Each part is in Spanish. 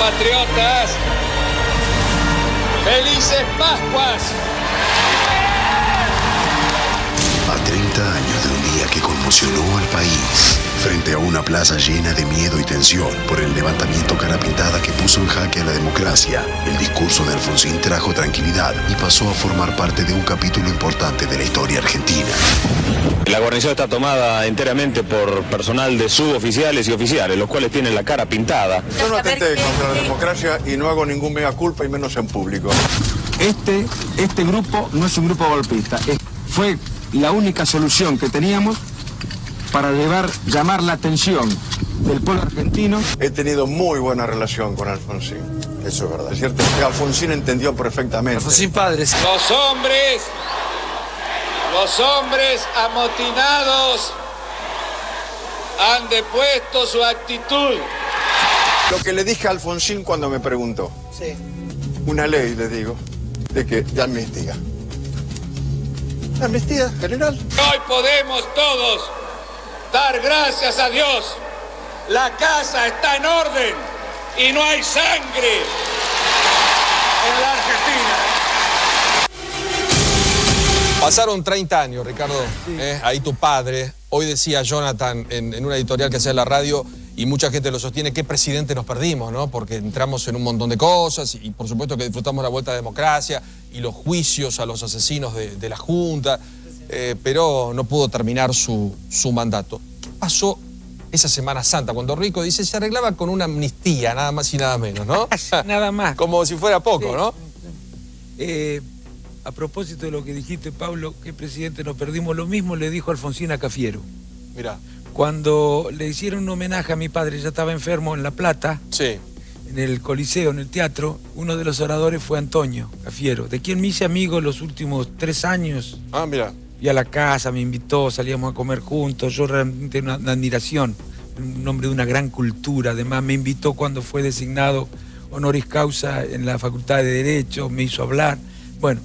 compatriotas, ¡felices Pascuas! A 30 años de un día que conmocionó al país, frente a una plaza llena de miedo y tensión por el levantamiento cara pintada que puso en jaque a la democracia, el discurso de Alfonsín trajo tranquilidad y pasó a formar parte de un capítulo importante de la historia argentina. La guarnición está tomada enteramente por personal de suboficiales y oficiales, los cuales tienen la cara pintada. Yo no atenté contra la democracia y no hago ningún mea culpa y menos en público. Este grupo no es un grupo golpista. Fue la única solución que teníamos para llamar la atención del pueblo argentino. He tenido muy buena relación con Alfonsín. Eso es verdad. Es cierto que Alfonsín entendió perfectamente. Alfonsín padres. Los hombres amotinados han depuesto su actitud. Lo que le dije a Alfonsín cuando me preguntó. Sí. Una ley, le digo, de amnistía. ¿La amnistía general? Hoy podemos todos dar gracias a Dios. La casa está en orden y no hay sangre en la Argentina. Pasaron 30 años, Ricardo. Sí. Ahí tu padre. Hoy decía Jonathan en una editorial que hacía en la radio, y mucha gente lo sostiene, qué presidente nos perdimos, ¿no? Porque entramos en un montón de cosas y por supuesto que disfrutamos la vuelta a la democracia y los juicios a los asesinos de la Junta, pero no pudo terminar su mandato. ¿Qué pasó esa Semana Santa cuando Rico dice se arreglaba con una amnistía, nada más y nada menos, ¿no? Nada más. Como si fuera poco, sí. ¿No? A propósito de lo que dijiste, Pablo, ¿qué presidente nos perdimos? Lo mismo le dijo Alfonsín a Cafiero. Mirá. Cuando le hicieron un homenaje a mi padre, ya estaba enfermo en La Plata, sí, en el Coliseo, en el teatro, uno de los oradores fue Antonio Cafiero, de quien me hice amigo los últimos 3 años. Ah, mira. Y a la casa, me invitó, salíamos a comer juntos, yo realmente una admiración, un hombre de una gran cultura, además me invitó cuando fue designado honoris causa en la Facultad de Derecho, me hizo hablar, bueno,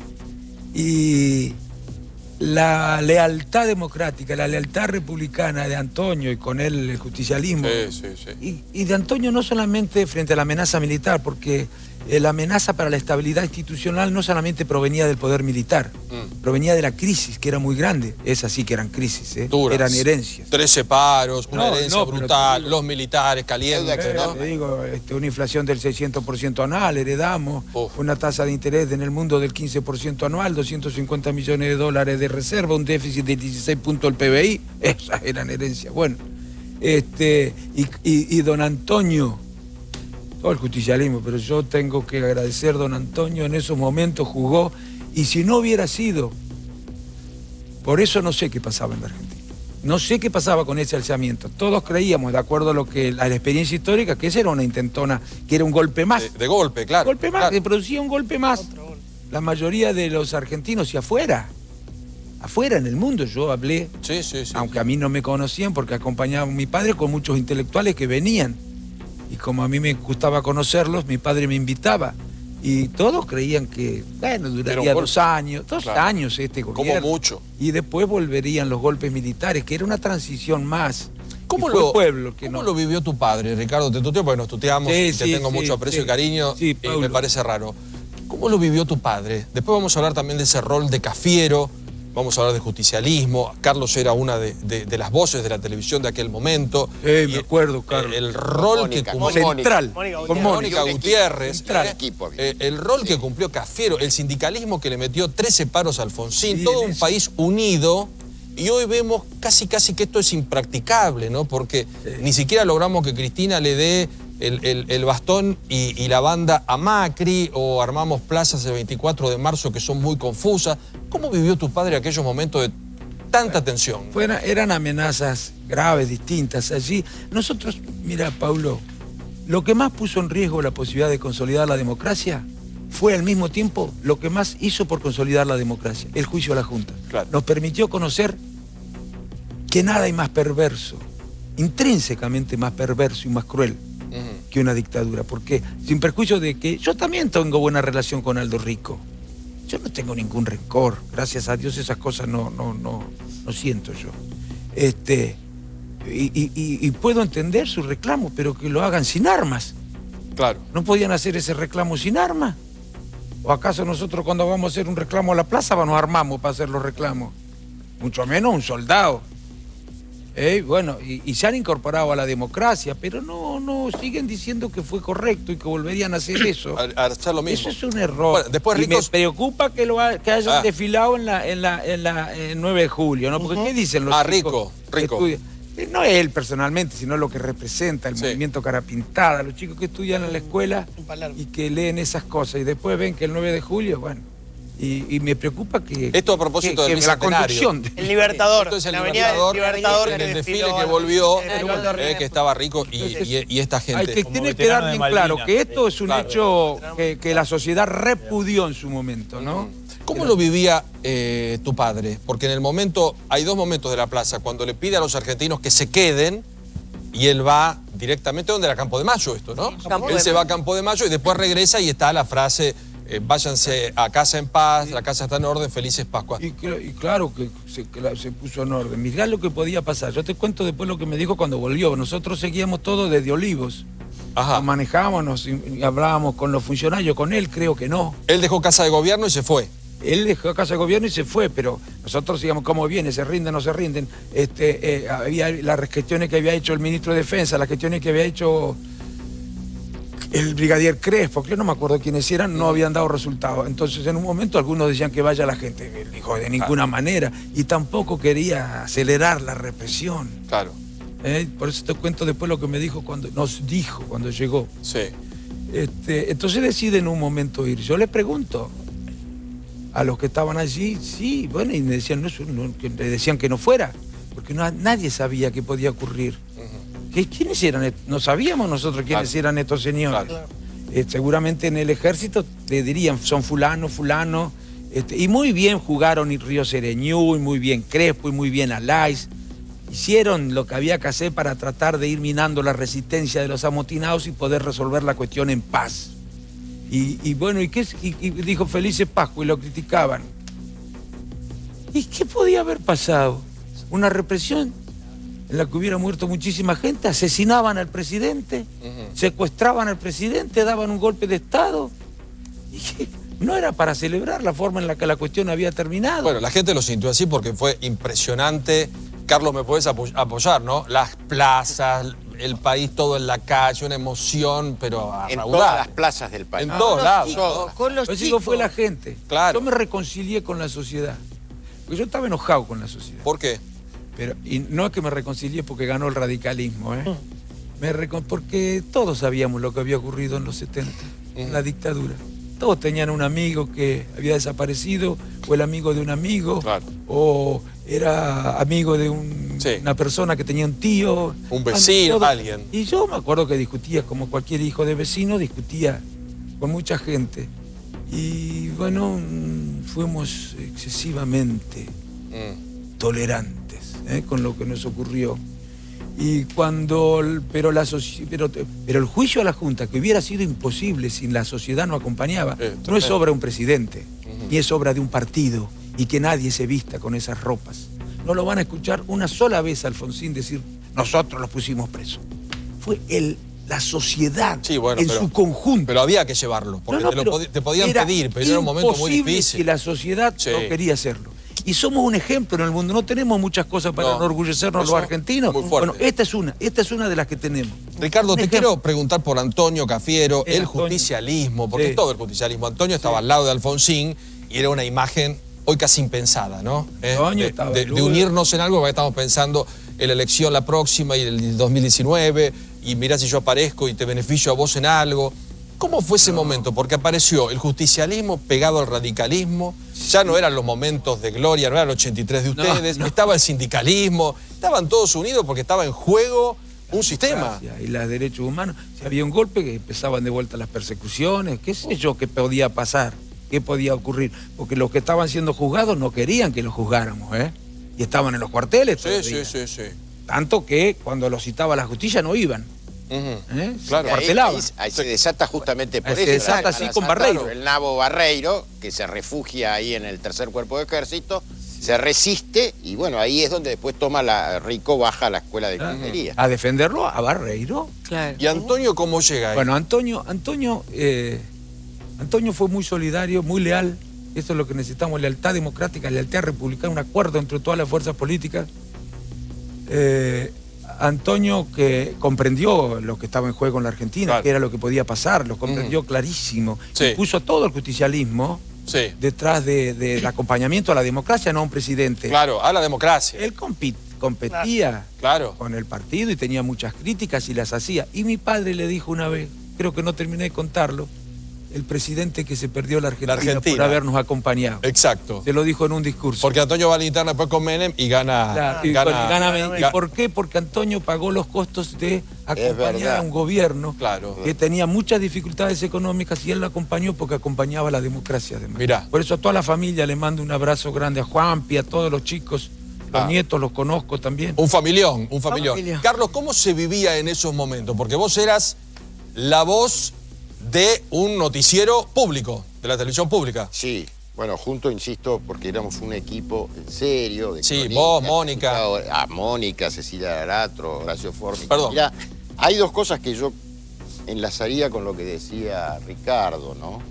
y la lealtad democrática, la lealtad republicana de Antonio y con él el justicialismo. Sí. Y de Antonio no solamente frente a la amenaza militar, porque la amenaza para la estabilidad institucional no solamente provenía del poder militar, provenía de la crisis, que era muy grande. Esas sí que eran crisis, duras. Eran herencias. 13 paros, una herencia brutal, los militares calientes, ¿no? Te digo, una inflación del 600% anual, heredamos, una tasa de interés en el mundo del 15% anual, 250 millones de dólares de reserva, un déficit de 16 puntos del PBI, esas eran herencias. Bueno, y don Antonio, todo el justicialismo, pero yo tengo que agradecer a don Antonio, en esos momentos jugó, y si no hubiera sido, por eso no sé qué pasaba en la Argentina. No sé qué pasaba con ese alzamiento. Todos creíamos, de acuerdo a la experiencia histórica, que esa era una intentona, que era un golpe más. De golpe, claro. Golpe más, que producía un golpe más. La mayoría de los argentinos y afuera en el mundo, yo hablé, aunque a mí no me conocían, porque acompañaba a mi padre con muchos intelectuales que venían. Y como a mí me gustaba conocerlos, mi padre me invitaba. Y todos creían que, bueno, duraría 2 años, 2 años este gobierno. Como mucho. Y después volverían los golpes militares, que era una transición más. ¿Cómo lo vivió tu padre, Ricardo? Te tuteo porque nos tuteamos, te tengo mucho aprecio y cariño, y me parece raro. ¿Cómo lo vivió tu padre? Después vamos a hablar también de ese rol de Cafiero, vamos a hablar de justicialismo. Carlos era una de las voces de la televisión de aquel momento. Me acuerdo, Carlos. El rol que cumplió central, con Mónica Gutiérrez, el rol que cumplió Cafiero, el sindicalismo que le metió 13 paros a Alfonsín, todo un país unido. Y hoy vemos casi que esto es impracticable, ¿no? Porque ni siquiera logramos que Cristina le dé el bastón y la banda a Macri, o armamos plazas el 24 de marzo que son muy confusas. ¿Cómo vivió tu padre aquellos momentos de tanta tensión? Eran amenazas graves, distintas. Allí, nosotros, mira, Paulo, lo que más puso en riesgo la posibilidad de consolidar la democracia fue al mismo tiempo lo que más hizo por consolidar la democracia, el juicio a la Junta. Claro. Nos permitió conocer que nada hay más perverso, intrínsecamente más perverso y más cruel que una dictadura. Porque, sin perjuicio de que yo también tengo buena relación con Aldo Rico, yo no tengo ningún rencor, gracias a Dios esas cosas no siento yo. Y puedo entender sus reclamos, pero que lo hagan sin armas. Claro. ¿No podían hacer ese reclamo sin armas? ¿O acaso nosotros cuando vamos a hacer un reclamo a la plaza nos armamos para hacer los reclamos? Mucho menos un soldado. Bueno, y se han incorporado a la democracia, pero no, siguen diciendo que fue correcto y que volverían a hacer eso. A hacer lo mismo. Eso es un error. Bueno, después, y me preocupa que hayan desfilado en el 9 de julio, ¿no? Porque ¿qué dicen los chicos? Rico. No él personalmente, sino lo que representa el movimiento Cara Pintada, los chicos que estudian en la escuela y que leen esas cosas y después ven que el 9 de julio, bueno, y me preocupa que... Esto a propósito del bicentenario. El Libertador. Esto es el la Libertador en el desfile que volvió, que estaba rico Entonces, y esta gente. Hay que tiene que dar bien claro que esto es un hecho que la sociedad repudió en su momento, ¿no? ¿Cómo lo vivía tu padre? Porque en el momento, hay dos momentos de la plaza, cuando le pide a los argentinos que se queden y él va directamente donde era Campo de Mayo esto, ¿no? Él se va a Campo de Mayo y después regresa y está la frase, váyanse a casa en paz, la casa está en orden, felices Pascuas. Y claro que se puso en orden. Mirá lo que podía pasar. Yo te cuento después lo que me dijo cuando volvió. Nosotros seguíamos todo desde Olivos. Ajá. Nos manejábamos y hablábamos con los funcionarios, con él creo que no. Él dejó casa de gobierno y se fue. Él dejó casa de gobierno y se fue, pero nosotros digamos cómo viene, se rinden, no se rinden. Había las gestiones que había hecho el ministro de Defensa, las gestiones que había hecho el brigadier Crespo, que yo no me acuerdo quiénes eran, no habían dado resultados. Entonces en un momento algunos decían que vaya la gente. Él dijo de ninguna manera y tampoco quería acelerar la represión. Claro. Por eso te cuento después lo que me dijo nos dijo cuando llegó. Sí. Entonces decide en un momento ir. Yo le pregunto a los que estaban allí, sí, bueno, y me decían, le decían que no fuera, porque nadie sabía qué podía ocurrir. ¿Quiénes eran? No sabíamos nosotros quiénes eran estos señores. Claro. Seguramente en el ejército le dirían, son fulano, y muy bien jugaron y Río Sereñú, y muy bien Crespo, y muy bien Alais. Hicieron lo que había que hacer para tratar de ir minando la resistencia de los amotinados y poder resolver la cuestión en paz. Y bueno, y dijo felices Pascua y lo criticaban. ¿Y qué podía haber pasado? Una represión en la que hubiera muerto muchísima gente, asesinaban al presidente, secuestraban al presidente, daban un golpe de Estado. Y no era para celebrar la forma en la que la cuestión había terminado. Bueno, la gente lo sintió así porque fue impresionante. Carlos, me puedes apoyar, ¿no? Las plazas, el país todo en la calle, una emoción, pero a en raudar. todas las plazas del país. En todos lados. Chicos, con los chicos. chicos. Fue la gente. Claro. Yo me reconcilié con la sociedad. Porque yo estaba enojado con la sociedad. ¿Por qué? Y no es que me reconcilié porque ganó el radicalismo, porque todos sabíamos lo que había ocurrido en los 70, en la dictadura. Todos tenían un amigo que había desaparecido, o el amigo de un amigo, o era amigo de una persona que tenía un tío. Un vecino, alguien. Y yo me acuerdo que discutía, como cualquier hijo de vecino, discutía con mucha gente. Y bueno, fuimos excesivamente tolerantes con lo que nos ocurrió. Y pero el juicio a la Junta, que hubiera sido imposible si la sociedad no acompañaba, no es obra de un presidente, ni es obra de un partido, y que nadie se vista con esas ropas. No lo van a escuchar una sola vez a Alfonsín decir, nosotros los pusimos presos. Fue la sociedad su conjunto. Pero había que llevarlo, porque te podían pedir, pero era un momento muy difícil. Y la sociedad no quería hacerlo. Y somos un ejemplo en el mundo. No tenemos muchas cosas para enorgullecernos los argentinos. Bueno, esta es una de las que tenemos. Ricardo, te quiero preguntar por Antonio Cafiero, el justicialismo, porque es todo el justicialismo. Antonio estaba al lado de Alfonsín y era una imagen hoy casi impensada, ¿no? De unirnos en algo, porque estamos pensando en la elección la próxima y el 2019, y mirá si yo aparezco y te beneficio a vos en algo. ¿Cómo fue ese momento? Porque apareció el justicialismo pegado al radicalismo, ya no eran los momentos de gloria, no era el 83 de ustedes, estaba el sindicalismo, estaban todos unidos porque estaba en juego un sistema. Y los derechos humanos, si había un golpe que empezaban de vuelta las persecuciones, qué sé yo qué podía pasar, qué podía ocurrir, porque los que estaban siendo juzgados no querían que los juzgáramos, y estaban en los cuarteles todavía. Sí. Tanto que cuando los citaba la justicia no iban. Claro. Ahí se desata justamente por eso. Se desata así con Barreiro. El nabo Barreiro, que se refugia ahí en el tercer cuerpo de ejército, se resiste y bueno, ahí es donde después Rico baja a la escuela de ingeniería. A defenderlo a Barreiro. Claro. ¿Y Antonio cómo llega ahí? Bueno, Antonio fue muy solidario, muy leal. Eso es lo que necesitamos, lealtad democrática, lealtad republicana, un acuerdo entre todas las fuerzas políticas. Antonio, que comprendió lo que estaba en juego en la Argentina, claro, que era lo que podía pasar, lo comprendió clarísimo. Sí. Y puso todo el justicialismo detrás del acompañamiento a la democracia, no a un presidente. Claro, a la democracia. Él competía con el partido y tenía muchas críticas y las hacía. Y mi padre le dijo una vez, creo que no terminé de contarlo, el presidente que se perdió la Argentina por habernos acompañado. Exacto. Se lo dijo en un discurso. Porque Antonio va a la interna después con Menem y gana... Claro, gana. ¿Y por qué? Porque Antonio pagó los costos de acompañar a un gobierno que tenía muchas dificultades económicas y él lo acompañó porque acompañaba a la democracia además. Mirá. Por eso a toda la familia le mando un abrazo grande, a Juanpi, a todos los chicos, los nietos los conozco también. Un familión. Carlos, ¿cómo se vivía en esos momentos? Porque vos eras la voz de un noticiero público, de la televisión pública. Sí, bueno, junto, insisto, porque éramos un equipo en serio. Sí, vos, Mónica. Mónica, Cecilia Aratro, Horacio Formi. Perdón. Mirá, hay dos cosas que yo enlazaría con lo que decía Ricardo, ¿no?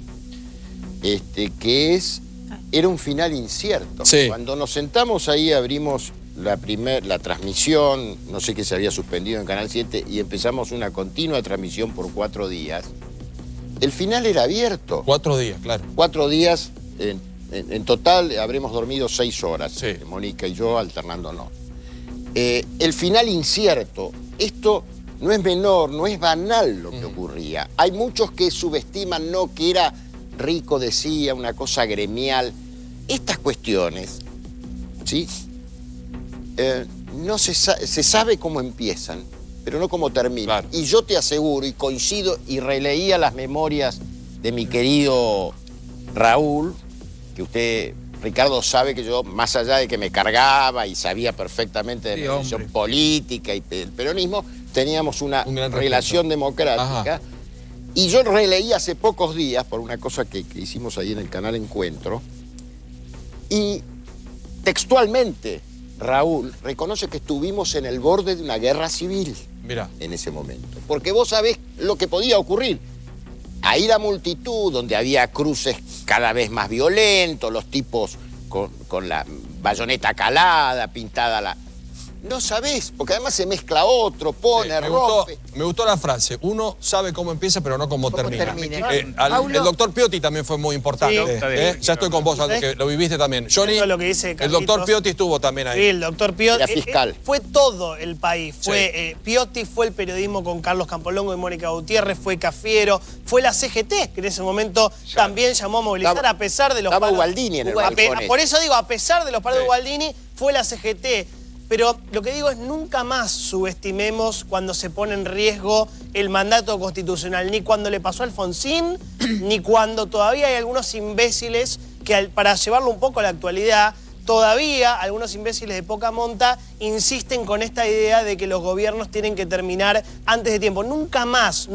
Era un final incierto. Sí. Cuando nos sentamos ahí, abrimos la transmisión, no sé qué se había suspendido en Canal 7, y empezamos una continua transmisión por 4 días. El final era abierto. 4 días, claro. 4 días, en total habremos dormido 6 horas, Mónica y yo alternándonos. El final incierto, esto no es menor, no es banal lo que ocurría. Hay muchos que subestiman, no, que era Rico, decía, una cosa gremial. Estas cuestiones, ¿sí? No se sabe cómo empiezan, pero no cómo terminan. Claro. Y yo te aseguro, y coincido, y releía las memorias de mi querido Raúl, que usted, Ricardo, sabe que yo, más allá de que me cargaba y sabía perfectamente de mi posición política y del peronismo, teníamos una relación democrática. Ajá. Y yo releí hace pocos días, por una cosa que hicimos ahí en el canal Encuentro, y textualmente Raúl reconoce que estuvimos en el borde de una guerra civil. Mirá. En ese momento. Porque vos sabés lo que podía ocurrir. Ahí la multitud, donde había cruces cada vez más violentos, los tipos con la bayoneta calada, pintada la... No sabés, porque además se mezcla otro, pone, rompe. Me gustó la frase. Uno sabe cómo empieza, pero no cómo termina. El doctor Piotti también fue muy importante. Ya estoy con vos, Aldo, que lo viviste también. Johnny, lo que dice el doctor Piotti estuvo también ahí. Sí, el doctor Piotti. Era fiscal. Fue todo el país. Piotti fue el periodismo con Carlos Campolongo y Mónica Gutiérrez, fue Cafiero, fue la CGT, que en ese momento también llamó a movilizar, a pesar de los paros. Ubaldini en el balcón. Por eso digo, a pesar de los paros de Ubaldini, fue la CGT. Pero lo que digo es, nunca más subestimemos cuando se pone en riesgo el mandato constitucional, ni cuando le pasó a Alfonsín, ni cuando todavía hay algunos imbéciles que, para llevarlo un poco a la actualidad, todavía algunos imbéciles de poca monta insisten con esta idea de que los gobiernos tienen que terminar antes de tiempo. Nunca más,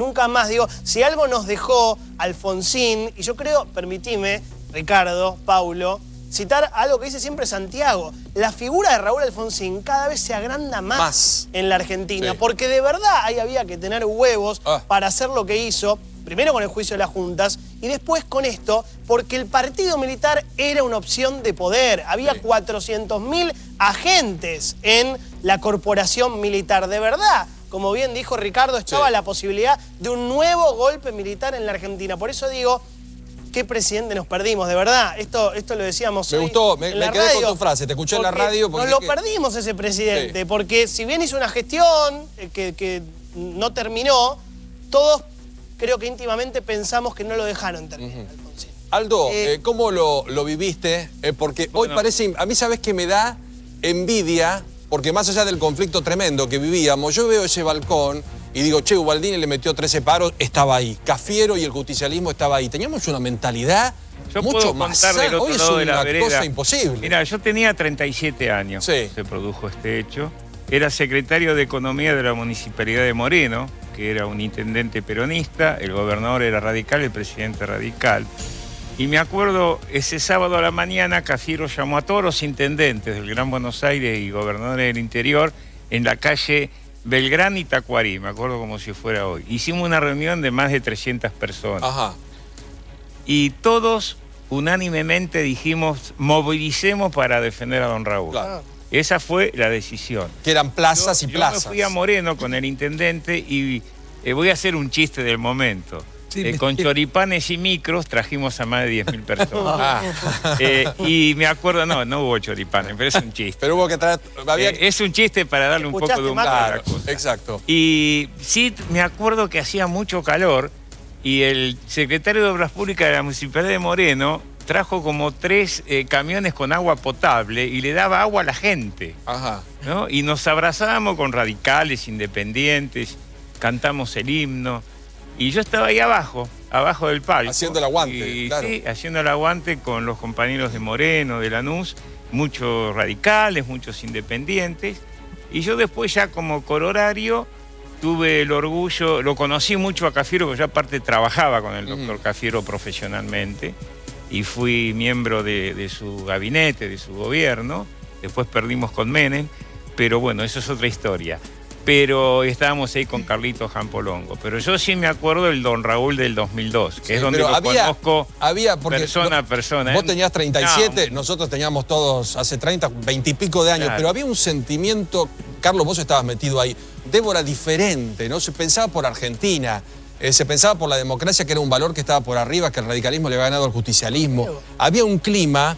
digo, si algo nos dejó Alfonsín, y yo creo, permitime, Ricardo, Paulo, citar algo que dice siempre Santiago. La figura de Raúl Alfonsín cada vez se agranda más en la Argentina, porque de verdad ahí había que tener huevos para hacer lo que hizo, primero con el juicio de las juntas y después con esto, porque el partido militar era una opción de poder. Había 400.000 agentes en la corporación militar. De verdad, como bien dijo Ricardo, estaba la posibilidad de un nuevo golpe militar en la Argentina. Por eso digo, ¿qué presidente nos perdimos? De verdad, esto lo decíamos. Me gustó, me quedé con tu frase, te escuché en la radio. Nos lo perdimos ese presidente, porque si bien hizo una gestión que no terminó, todos creo que íntimamente pensamos que no lo dejaron terminar, Alfonsín. Aldo, ¿cómo lo viviste? Porque hoy parece, a mí sabes que me da envidia, porque más allá del conflicto tremendo que vivíamos, yo veo ese balcón y digo, che, Ubaldini le metió 13 paros, estaba ahí. Cafiero y el justicialismo estaba ahí. Teníamos una mentalidad mucho más sana. Hoy es una cosa imposible. Mira, yo tenía 37 años. Se produjo este hecho. Era secretario de Economía de la Municipalidad de Moreno, que era un intendente peronista. El gobernador era radical, el presidente radical. Y me acuerdo, ese sábado a la mañana, Cafiero llamó a todos los intendentes del Gran Buenos Aires y gobernadores del interior en la calle Belgrano y Tacuarí, me acuerdo como si fuera hoy. Hicimos una reunión de más de 300 personas. Ajá. Y todos unánimemente dijimos, movilicemos para defender a don Raúl. Claro. Esa fue la decisión. Que eran plazas y plazas. Yo me fui a Moreno con el intendente y voy a hacer un chiste del momento. Sí, con choripanes y micros trajimos a más de 10.000 personas. Y me acuerdo, no hubo choripanes, pero es un chiste. Pero hubo que traer... es un chiste para darle un poco de humor a la cosa. Exacto. Y sí, me acuerdo que hacía mucho calor y el secretario de Obras Públicas de la Municipalidad de Moreno trajo como 3 camiones con agua potable y le daba agua a la gente. Ajá. ¿No? Y nos abrazábamos con radicales, independientes, cantamos el himno. Y yo estaba ahí abajo del palco. Haciendo el aguante, claro. Sí, haciendo el aguante con los compañeros de Moreno, de Lanús, muchos radicales, muchos independientes. Y yo después ya como corhorario tuve el orgullo, lo conocí mucho a Cafiero, porque yo aparte trabajaba con el doctor Cafiero profesionalmente. Y fui miembro de su gabinete, de su gobierno. Después perdimos con Menem, pero bueno, eso es otra historia. Pero estábamos ahí con Carlitos Jampolongo. Pero yo sí me acuerdo del don Raúl del 2002, que es donde lo conozco persona a persona. Vos tenías 37, nosotros teníamos todos hace 30, 20 y pico de años, claro. Pero había un sentimiento, Carlos, vos estabas metido ahí, Débora, diferente, ¿no? Se pensaba por Argentina, se pensaba por la democracia, que era un valor que estaba por arriba, que el radicalismo le había ganado al justicialismo. Había un clima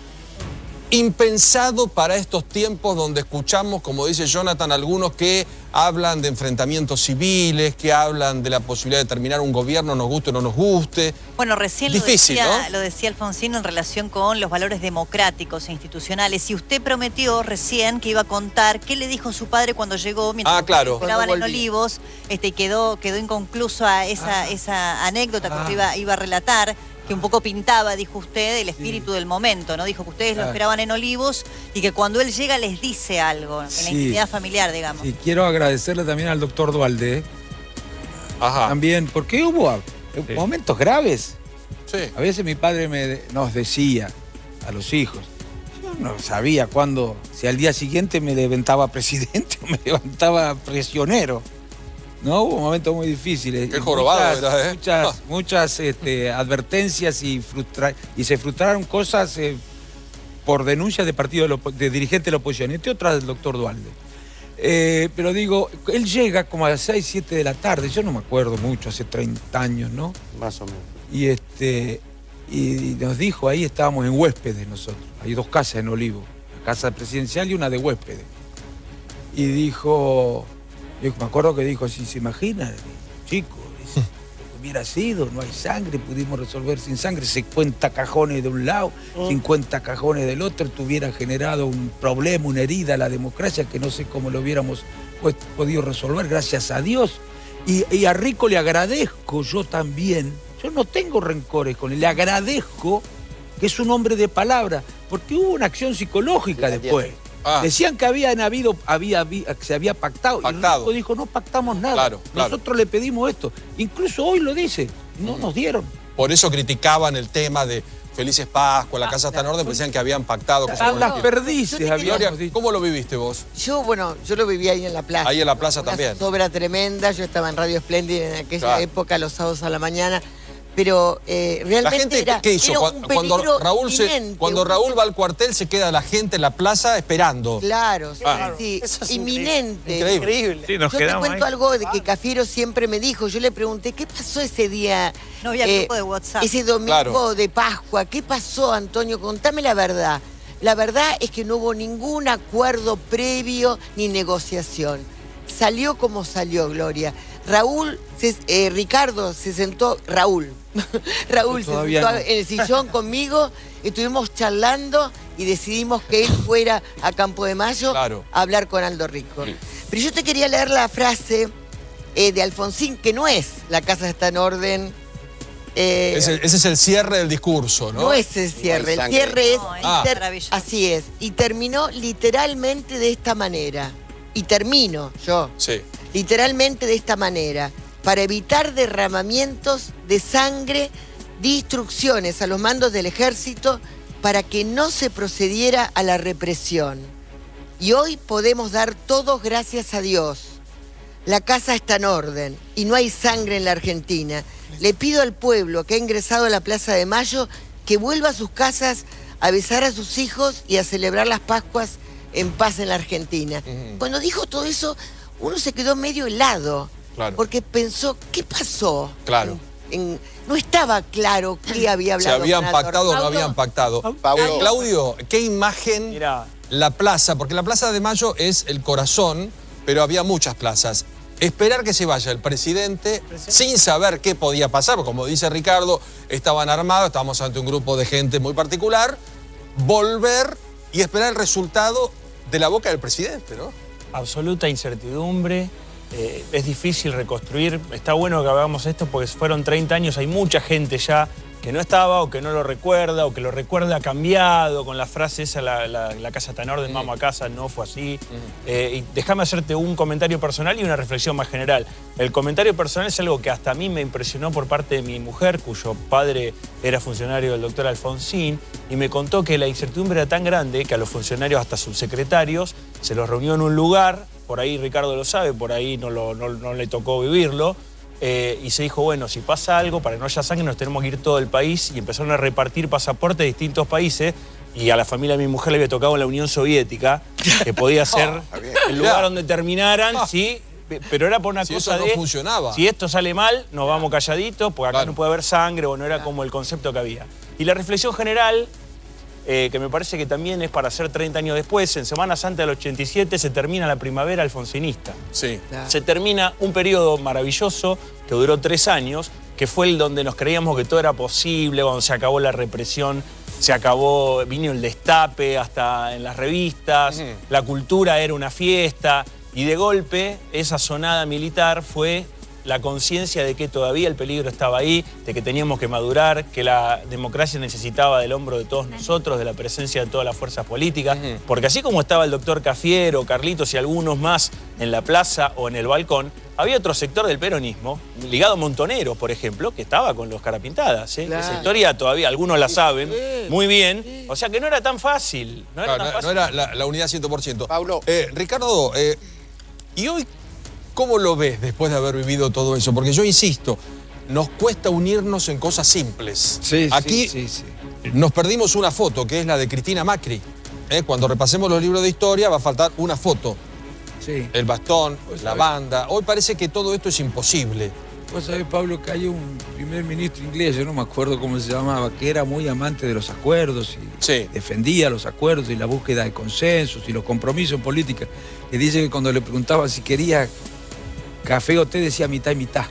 impensado para estos tiempos donde escuchamos, como dice Jonathan, algunos que hablan de enfrentamientos civiles, que hablan de la posibilidad de terminar un gobierno, nos guste o no nos guste. Bueno, recién difícil, lo decía Alfonsín en relación con los valores democráticos e institucionales. Y usted prometió recién que iba a contar qué le dijo su padre cuando llegó, mientras esperaban en Olivos, y quedó inconclusa esa anécdota que usted iba a relatar, que un poco pintaba, dijo usted, el espíritu del momento, ¿no? Dijo que ustedes lo esperaban en Olivos y que cuando él llega les dice algo, en la intimidad familiar, digamos. Sí, quiero agradecerle también al doctor Duhalde. Ajá. También, porque hubo momentos graves. Sí. A veces mi padre nos decía a los hijos, yo no sabía cuándo, si al día siguiente me levantaba presidente o me levantaba prisionero. No, hubo momentos muy difíciles. Qué jorobado era, ¿eh? Muchas advertencias y se frustraron cosas por denuncias de dirigentes de la oposición, entre otras del doctor Duhalde. Pero digo, él llega como a las 6, 7 de la tarde, yo no me acuerdo mucho, hace 30 años, ¿no? Más o menos. Y nos dijo, ahí estábamos en Huéspedes nosotros, hay 2 casas en Olivo, la casa presidencial y una de Huéspedes. Y dijo... me acuerdo que dijo, si se imagina, chico, lo que hubiera sido, no hay sangre, pudimos resolver sin sangre, 50 cajones de un lado, 50 cajones del otro, tuviera generado un problema, una herida a la democracia que no sé cómo lo hubiéramos podido resolver, gracias a Dios. Y a Rico le agradezco, yo también, yo no tengo rencores con él, le agradezco que es un hombre de palabra, porque hubo una acción psicológica después. Decían que se había pactado. Y Rico dijo, no pactamos nada. Nosotros le pedimos esto. Incluso hoy lo dice, no nos dieron. Por eso criticaban el tema de Felices Pascua, la casa está en orden, decían que habían pactado. Las perdices habíamos dicho. ¿Cómo lo viviste vos? Yo lo viví ahí en la plaza. Ahí en la plaza también. Una sobra tremenda, yo estaba en Radio Espléndida en aquella época, los sábados a la mañana. Pero realmente la gente, ¿qué hizo? Cuando Raúl va al cuartel, se queda la gente en la plaza esperando. Claro, sí, eso es inminente. Increíble. Sí, yo te cuento algo de que Cafiero siempre me dijo, yo le pregunté, ¿qué pasó ese día? No había grupo de WhatsApp. Ese domingo de Pascua, ¿qué pasó, Antonio? Contame la verdad. La verdad es que no hubo ningún acuerdo previo ni negociación. Salió como salió, Gloria. Ricardo se sentó, Raúl se sentó en el sillón conmigo, estuvimos charlando y decidimos que él fuera a Campo de Mayo a hablar con Aldo Rico. Sí. Pero yo te quería leer la frase de Alfonsín, que no es "la casa está en orden". Ese es el cierre del discurso, ¿no? No es el cierre, el cierre es... así es, y terminó literalmente de esta manera. Y termino yo. Sí. Literalmente de esta manera. Para evitar derramamientos de sangre di instrucciones a los mandos del ejército para que no se procediera a la represión. Y hoy podemos dar todos gracias a Dios. La casa está en orden y no hay sangre en la Argentina. Le pido al pueblo que ha ingresado a la Plaza de Mayo que vuelva a sus casas a besar a sus hijos y a celebrar las Pascuas en paz en la Argentina. Cuando dijo todo eso, uno se quedó medio helado, porque pensó, ¿qué pasó? Claro. No estaba claro qué había hablado. ¿Se habían pactado o no habían pactado? Claudio, ¿qué imagen la plaza? Porque la Plaza de Mayo es el corazón, pero había muchas plazas. Esperar que se vaya el presidente sin saber qué podía pasar, porque como dice Ricardo, estaban armados, estábamos ante un grupo de gente muy particular, volver y esperar el resultado de la boca del presidente, ¿no? Absoluta incertidumbre, es difícil reconstruir. Está bueno que hagamos esto porque fueron 30 años, hay mucha gente ya que no estaba o que no lo recuerda o que lo recuerda cambiado con la frase esa, la casa está en orden, vamos a casa, no fue así. Y déjame hacerte un comentario personal y una reflexión más general. El comentario personal es algo que hasta a mí me impresionó por parte de mi mujer, cuyo padre era funcionario del doctor Alfonsín, y me contó que la incertidumbre era tan grande que a los funcionarios, hasta subsecretarios, se los reunió en un lugar, por ahí Ricardo lo sabe, por ahí no le tocó vivirlo, y se dijo, bueno, si pasa algo, para que no haya sangre, nos tenemos que ir todo el país, y empezaron a repartir pasaportes de distintos países, y a la familia de mi mujer le había tocado en la Unión Soviética, que podía ser el lugar donde terminaran, sí, pero era por una cosa eso no funcionaba. Si esto sale mal, nos vamos calladitos, porque acá no puede haber sangre, o no era como el concepto que había. Y la reflexión general, que me parece que también es para hacer 30 años después, en Semana Santa del 87 se termina la primavera alfonsinista. Sí. Se termina un periodo maravilloso que duró 3 años, que fue el donde nos creíamos que todo era posible, cuando se acabó la represión, se acabó, vino el destape hasta en las revistas, la cultura era una fiesta, y de golpe esa sonada militar fue la conciencia de que todavía el peligro estaba ahí, de que teníamos que madurar, que la democracia necesitaba del hombro de todos nosotros, de la presencia de todas las fuerzas políticas, porque así como estaba el doctor Cafiero, Carlitos y algunos más en la plaza o en el balcón, había otro sector del peronismo, ligado a Montoneros, por ejemplo, que estaba con los Carapintadas. Esa historia todavía algunos la saben muy bien, o sea que no era tan fácil. No era la unidad 100%. Pablo. Ricardo, ¿y hoy cómo lo ves después de haber vivido todo eso? Porque yo insisto, nos cuesta unirnos en cosas simples. Aquí nos perdimos una foto, que es la de Cristina Macri. Cuando repasemos los libros de historia va a faltar una foto. El bastón, la banda. Hoy parece que todo esto es imposible. Vos sabés, Pablo, que hay un primer ministro inglés, yo no me acuerdo cómo se llamaba, que era muy amante de los acuerdos y defendía los acuerdos y la búsqueda de consensos y los compromisos en política, que dice que cuando le preguntaban si quería café o té decía mitad y mitad.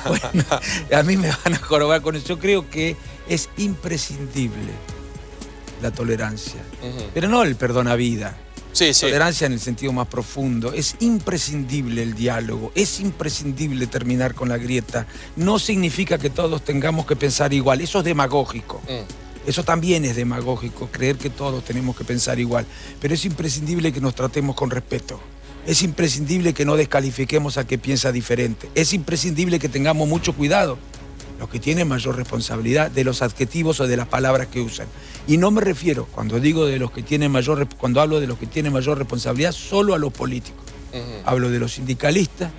Bueno, a mí me van a jorobar con eso. Yo creo que es imprescindible la tolerancia, pero no el perdón a vida. Tolerancia en el sentido más profundo. Es imprescindible el diálogo, es imprescindible terminar con la grieta. No significa que todos tengamos que pensar igual, eso es demagógico. Eso también es demagógico, creer que todos tenemos que pensar igual. Pero es imprescindible que nos tratemos con respeto. Es imprescindible que no descalifiquemos al que piensa diferente. Es imprescindible que tengamos mucho cuidado, los que tienen mayor responsabilidad, de los adjetivos o de las palabras que usan. Y no me refiero, cuando hablo de los que tienen mayor responsabilidad, solo a los políticos. Hablo de los sindicalistas,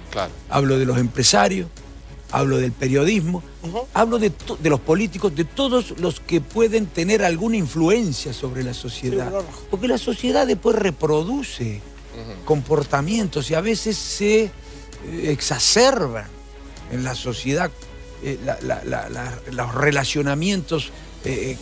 hablo de los empresarios, hablo del periodismo, hablo de los políticos, de todos los que pueden tener alguna influencia sobre la sociedad. Porque la sociedad después reproduce comportamientos y a veces se exacerban en la sociedad los relacionamientos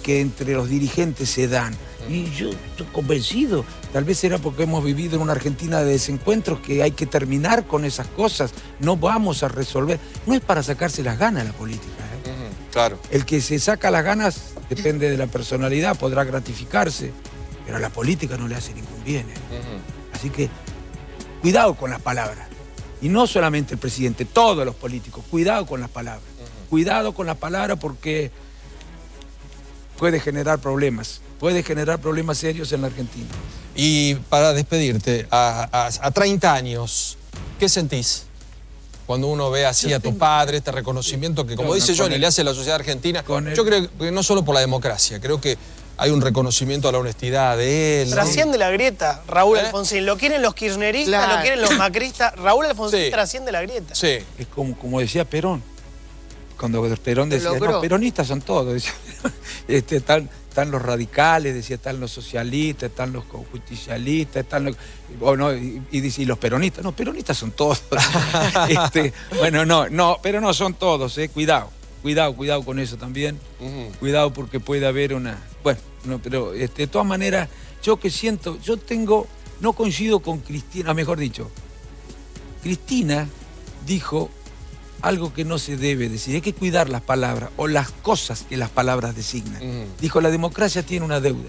que entre los dirigentes se dan. Y yo estoy convencido, tal vez era porque hemos vivido en una Argentina de desencuentros, que hay que terminar con esas cosas, no vamos a resolver. No es para sacarse las ganas la política. Claro. El que se saca las ganas depende de la personalidad, podrá gratificarse, pero a la política no le hace ningún bien. Así que cuidado con las palabras. Y no solamente el presidente, todos los políticos, cuidado con las palabras. Cuidado con las palabras porque puede generar problemas serios en la Argentina. Y para despedirte, a 30 años, ¿qué sentís? cuando uno ve así a tu padre, este reconocimiento que, como dice Johnny, le hace la sociedad argentina. Yo creo que no solo por la democracia, creo que hay un reconocimiento a la honestidad de él. Trasciende la grieta, Raúl Alfonsín. Lo quieren los kirchneristas, lo quieren los macristas. Raúl Alfonsín trasciende la grieta. Sí. Es como decía Perón. Cuando Perón decía, no, peronistas son todos. Decía, están los radicales, decía, están los socialistas, están los justicialistas, están los... y los peronistas. No, peronistas son todos. Pero no son todos, Cuidado. Cuidado con eso también. Cuidado porque puede haber una... Bueno, pero de todas maneras, yo que siento, no coincido con Cristina, mejor dicho, Cristina dijo algo que no se debe decir, hay que cuidar las palabras o las cosas que las palabras designan. Dijo, la democracia tiene una deuda.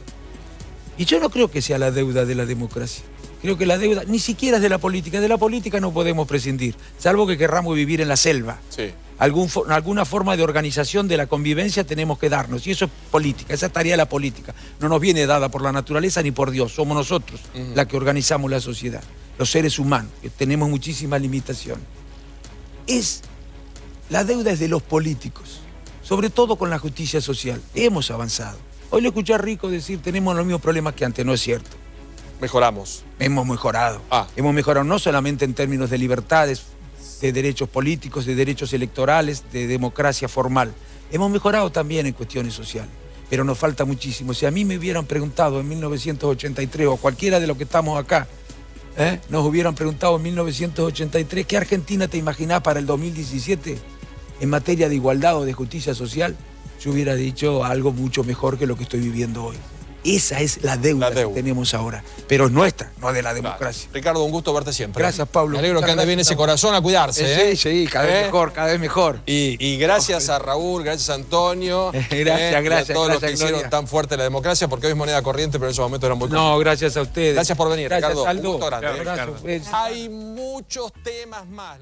Y yo no creo que sea la deuda de la democracia. Creo que la deuda ni siquiera es de la política no podemos prescindir, salvo que querramos vivir en la selva. Sí. Alguna forma de organización de la convivencia tenemos que darnos, y eso es política, esa es tarea de la política. No nos viene dada por la naturaleza ni por Dios, somos nosotros la que organizamos la sociedad, los seres humanos, que tenemos muchísimas limitaciones. La deuda es de los políticos, sobre todo con la justicia social. Hemos avanzado. Hoy le escuché a Rico decir, tenemos los mismos problemas que antes, no es cierto. Mejoramos. Hemos mejorado. Hemos mejorado no solamente en términos de libertades, de derechos políticos, de derechos electorales, de democracia formal. Hemos mejorado también en cuestiones sociales, pero nos falta muchísimo. Si a mí me hubieran preguntado en 1983, o cualquiera de los que estamos acá, nos hubieran preguntado en 1983, ¿qué Argentina te imaginás para el 2017 en materia de igualdad o de justicia social? Yo hubiera dicho algo mucho mejor que lo que estoy viviendo hoy. Esa es la deuda que tenemos ahora, pero es nuestra, no de la democracia. Ricardo, un gusto verte siempre. Gracias, Pablo. Me alegro que ande bien ese corazón a cuidarse. Sí, cada vez mejor. Y gracias a Raúl, gracias a Antonio. Gracias. A todos los que hicieron tan fuerte la democracia, porque hoy es moneda corriente, pero en esos momentos eran muy No, gracias a ustedes. Gracias por venir, Ricardo. Un gusto grande. Claro, Hay muchos temas más.